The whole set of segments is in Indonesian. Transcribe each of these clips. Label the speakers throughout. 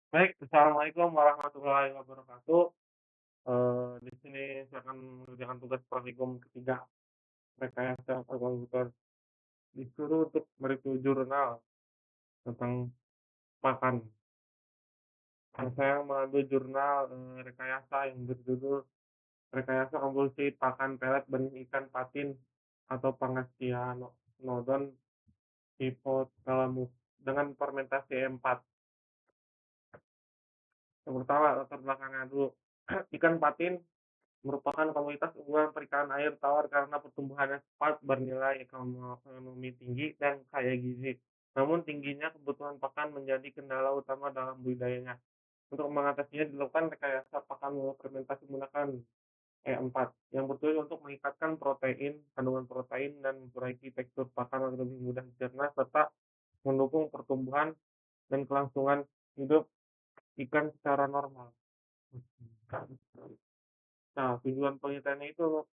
Speaker 1: Baik, assalamualaikum warahmatullahi wabarakatuh. Di sini saya akan mengerjakan tugas praktikum ketiga rekayasa komputer. Disuruh untuk mereview jurnal tentang pakan. Saya mengambil jurnal rekayasa yang berjudul Rekayasa Komposisi Pakan Pelet Benih Ikan Patin atau Pangasianodon hypothalamus dengan fermentasi E4. Yang pertama, latar belakangnya dulu. Ikan patin merupakan komunitas unggulan perikanan air tawar karena pertumbuhannya cepat, bernilai ekonomi tinggi, dan kaya gizi. Namun tingginya kebutuhan pakan menjadi kendala utama dalam budidayanya. Untuk mengatasinya dilakukan rekayasa pakan melalui fermentasi menggunakan E4 yang bertujuan untuk meningkatkan kandungan protein, dan memperbaiki tekstur pakan agar lebih mudah dicerna serta mendukung pertumbuhan dan kelangsungan hidup ikan secara normal. Nah, tujuan penelitiannya itu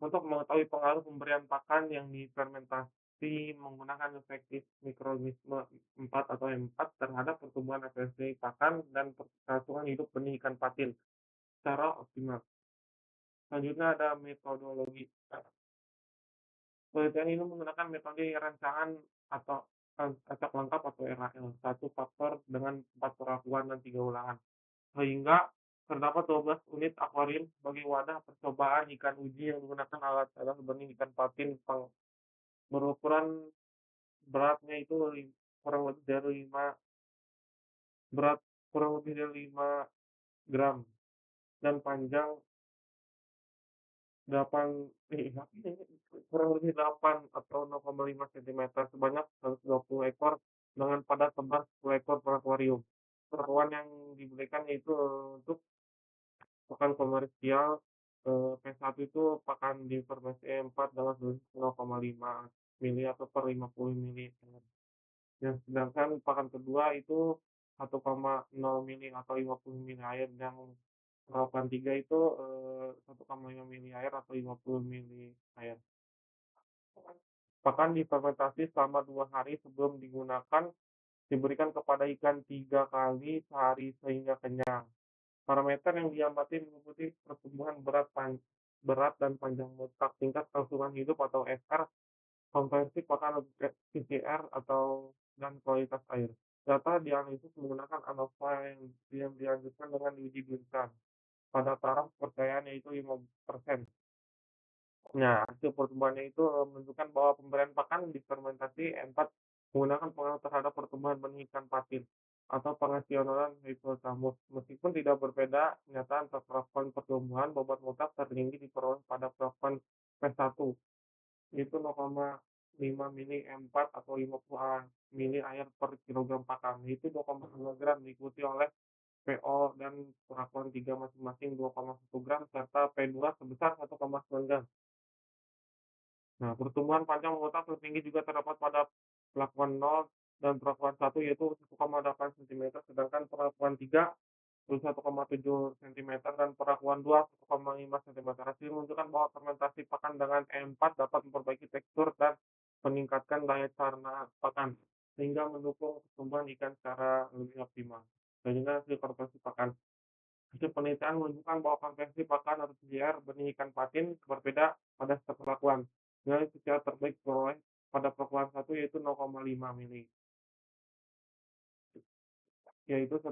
Speaker 1: untuk mengetahui pengaruh pemberian pakan yang difermentasi menggunakan efektif mikroorganisme 4 atau M4 terhadap pertumbuhan evolusi pakan dan kelangsungan hidup benih ikan patin secara optimal. Selanjutnya ada metodologi. Penelitian ini menggunakan metode rancangan atau acak lengkap atau RAL, satu faktor dengan 4 perlakuan dan 3 ulangan. Sehingga terdapat 12 unit akuarium sebagai wadah percobaan ikan uji yang menggunakan alat benih ikan patin berukuran beratnya itu kurang lebih dari 5 berat kurang lebih dari 5 gram dan panjang 8 kurang lebih 8 atau 0,5 cm sebanyak 120 ekor dengan pada tebar 10 ekor per akuarium. Perlakuan yang diberikan yaitu untuk pakan komersial P1 itu pakan difermentasi E4 dengan dosis 0,5 mili atau per 50 mili. Yang sedangkan pakan kedua itu 1,0 mili atau 50 mili air, yang pakan 3 itu 1,5 mili air atau 50 mili air. Pakan difermentasi selama 2 hari sebelum digunakan diberikan kepada ikan 3 kali sehari sehingga kenyang. Parameter yang diamati meliputi pertumbuhan berat dan panjang otak, tingkat kelangsungan hidup atau SR, konversi pakan PCR dan kualitas air. Data dianalisis menggunakan ANOVA yang dilanjutkan dengan diuji berikan pada taraf kepercayaan yaitu 5%. Nah, hasil pertumbuhannya itu menunjukkan bahwa pemberian pakan difermentasi E4 menggunakan pengaruh terhadap pertumbuhan benih ikan patin atau Pangasianodon hypothalamus. Meskipun tidak berbeda, kenyataan perlakuan pertumbuhan bobot mutak tertinggi diperoleh pada perlakuan P1, yaitu 0,5 mili M4 atau 50 mili air per kilogram pakan, yaitu 2,5 gram, diikuti oleh PO dan perlakuan 3 masing-masing 2,1 gram, serta P2 sebesar 1,9 gram. Nah, pertumbuhan panjang otak tertinggi juga terdapat pada perlakuan 0 dan perlakuan 1 yaitu 1,8 cm, sedangkan perlakuan 3 itu 1,7 cm dan perlakuan 2 1,5 cm. Hasil menunjukkan bahwa fermentasi pakan dengan E4 dapat memperbaiki tekstur dan meningkatkan daya cerna pakan, sehingga mendukung pertumbuhan ikan secara lebih optimal. Dan juga hasil konversi pakan. Hasil penelitian menunjukkan bahwa konversi pakan atau PCR benih ikan patin berbeda pada setiap perlakuan. Nilai PCR terbaik diperoleh pada perlakuan 1 yaitu 0,5 mili, yaitu 1,0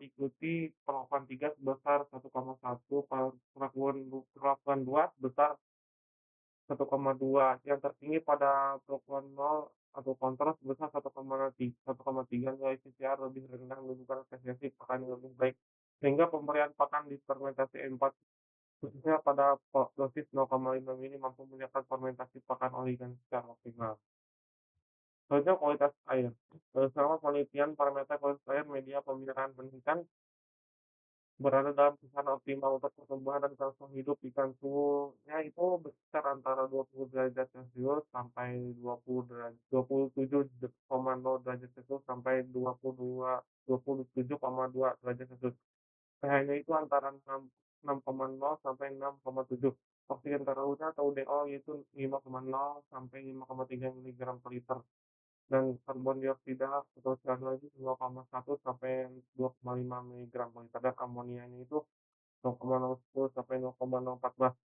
Speaker 1: diikuti perlakuan 3 sebesar 1,1, perlakuan 2 sebesar 1,2, yang tertinggi pada perlakuan 0 atau kontras sebesar 1,3. Nilai PCR lebih rendah menunjukkan apresiasi pakan yang lebih baik, sehingga pemberian pakan difermentasi E4 khususnya pada dosis 0,5 mili mampu meningkatkan fermentasi pakan oleh ikan secara optimal. Selanjutnya, kualitas air. Selama penelitian, parameter kualitas air media pemeliharaan benih ikan berada dalam kisaran optimal untuk pertumbuhan dan kelangsungan hidup ikan. Suhunya itu berkisar antara 20 derajat Celcius sampai 27,0 derajat Celcius sampai 27,2 derajat Celcius. pH-nya itu antara 6,0 sampai 6,7. Oksigen terlarutnya atau UDO yaitu 5,0 sampai 5,3 miligram per liter. Dan karbon dioksida atau CO2 itu 2,1 sampai 2,5 miligram per liter, dan amonianya itu 0,010 sampai 0,014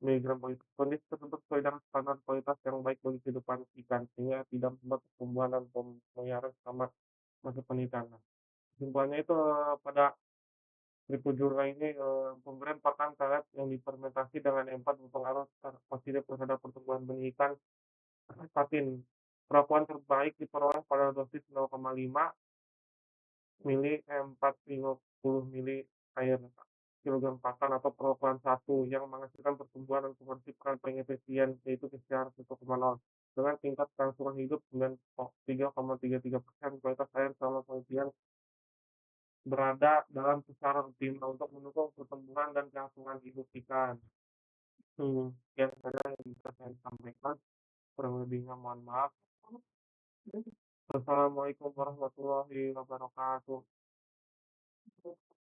Speaker 1: miligram per liter. Kondisi tersebut sesuai dengan standar kualitas yang baik bagi kehidupan ikan, sehingga tidak membuat pertumbuhan dan pemeliharaan selama masa penelitian. Nah, kesimpulannya itu, pada Seribu jurnal ini, pemberian pakan pelet yang difermentasi dengan empat berpengaruh positif terhadap pertumbuhan benih ikan. Statin, perlakuan terbaik diperoleh pada dosis 0,5 mili 450 mili air kilogram pakan, atau perlakuan 1 yang menghasilkan pertumbuhan dan konversi pakan paling efisien, yaitu PCR 1,0 dengan tingkat kelangsungan hidup 93,33%. Kualitas air selama penelitian berada dalam kisaran optimal untuk mendukung pertumbuhan dan kelangsungan hidup ikan. Sekian saja yang bisa saya sampaikan, kurang lebihnya mohon maaf. Wassalamualaikum warahmatullahi wabarakatuh.